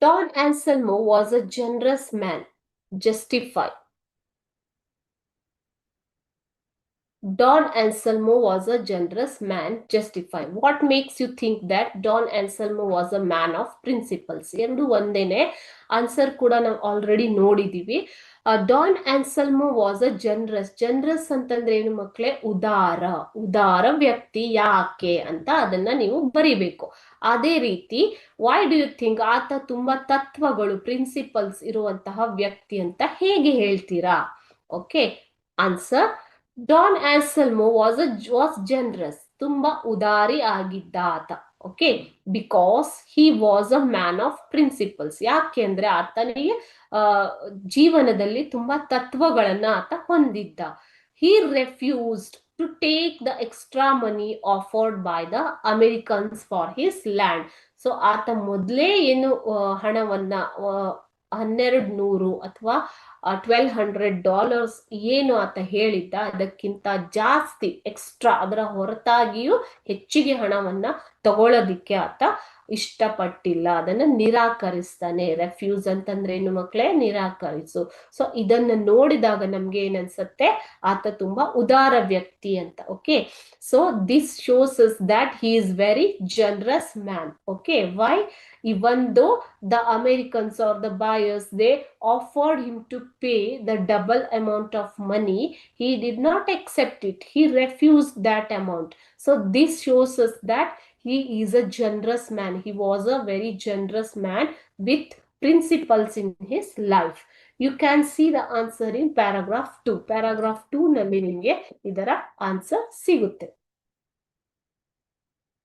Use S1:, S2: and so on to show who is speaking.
S1: Don Anselmo was a generous man. Justify. Don Anselmo was a generous man. Justify. What makes you think that Don Anselmo was a man of principles? ಎರಡು ಒಂದೇನೆ. Answer ಕೂಡ ನಾವು already ನೋಡಿದೀವಿ. Don Anselmo was a generous ಅಂತಂದ್ರೆ ಏನು ಮಕ್ಕಳೇ? ಉದಾರ ವ್ಯಕ್ತಿ. ಯಾಕೆ ಅಂತ ಅದನ್ನ ನೀವು ಬರಿಬೇಕು. ಅದೇ ರೀತಿ ವೈ ಡು ಯು ಥಿಂಕ್ ಆತ ತುಂಬಾ ತತ್ವಗಳು, ಪ್ರಿನ್ಸಿಪಲ್ಸ್ ಇರುವಂತಹ ವ್ಯಕ್ತಿ ಅಂತ ಹೇಗೆ ಹೇಳ್ತೀರಾ? Okay, answer Don Anselmo was generous. ತುಂಬಾ ಉದಾರಿ ಆಗಿದ್ದ ಆತ. Okay, because he was a man of principles. ಯಾಕೆ ಅಂದ್ರೆ ಆತನಿಗೆ ಜೀವನದಲ್ಲಿ ತುಂಬಾ ತತ್ವಗಳನ್ನ ಆತ ಹೊಂದಿದ್ದ. He refused to take the extra money offered by the Americans for his land. So ಆತ ಮೊದಲೇ ಏನು ಹಣವನ್ನ 1200 ಅಥವಾ $1200 ಏನು ಆತ ಹೇಳಿದ್ದ, ಅದಕ್ಕಿಂತ ಜಾಸ್ತಿ ಎಕ್ಸ್ಟ್ರಾ, ಅದರ ಹೊರತಾಗಿಯೂ ಹೆಚ್ಚಿಗೆ ಹಣವನ್ನ ತಗೊಳ್ಳೋದಿಕ್ಕೆ ಆತ ಇಷ್ಟಪಟ್ಟಿಲ್ಲ. ಅದನ್ನ ನಿರಾಕರಿಸ್ತಾನೆ. ರೆಫ್ಯೂಸ್ ಅಂತಂದ್ರೆ ಏನು ಮಕ್ಕಳೇ? ನಿರಾಕರಿಸು. ಸೊ ಇದನ್ನ ನೋಡಿದಾಗ ನಮ್ಗೆ ಏನನ್ಸತ್ತೆ? ಆತ ತುಂಬಾ ಉದಾರ ವ್ಯಕ್ತಿ ಅಂತ. Okay, so this shows us that he is very generous man. Okay, why? Even though the Americans or the buyers, they offered him to pay the double amount of money, he did not accept it. He refused that amount. So this shows us that he is a generous man. He was a very generous man with principles in his life. You can see the answer in paragraph 2. Paragraph 2 ನಲ್ಲಿ ನಿಮಗೆ ಇದರ answer ಸಿಗುತ್ತೆ.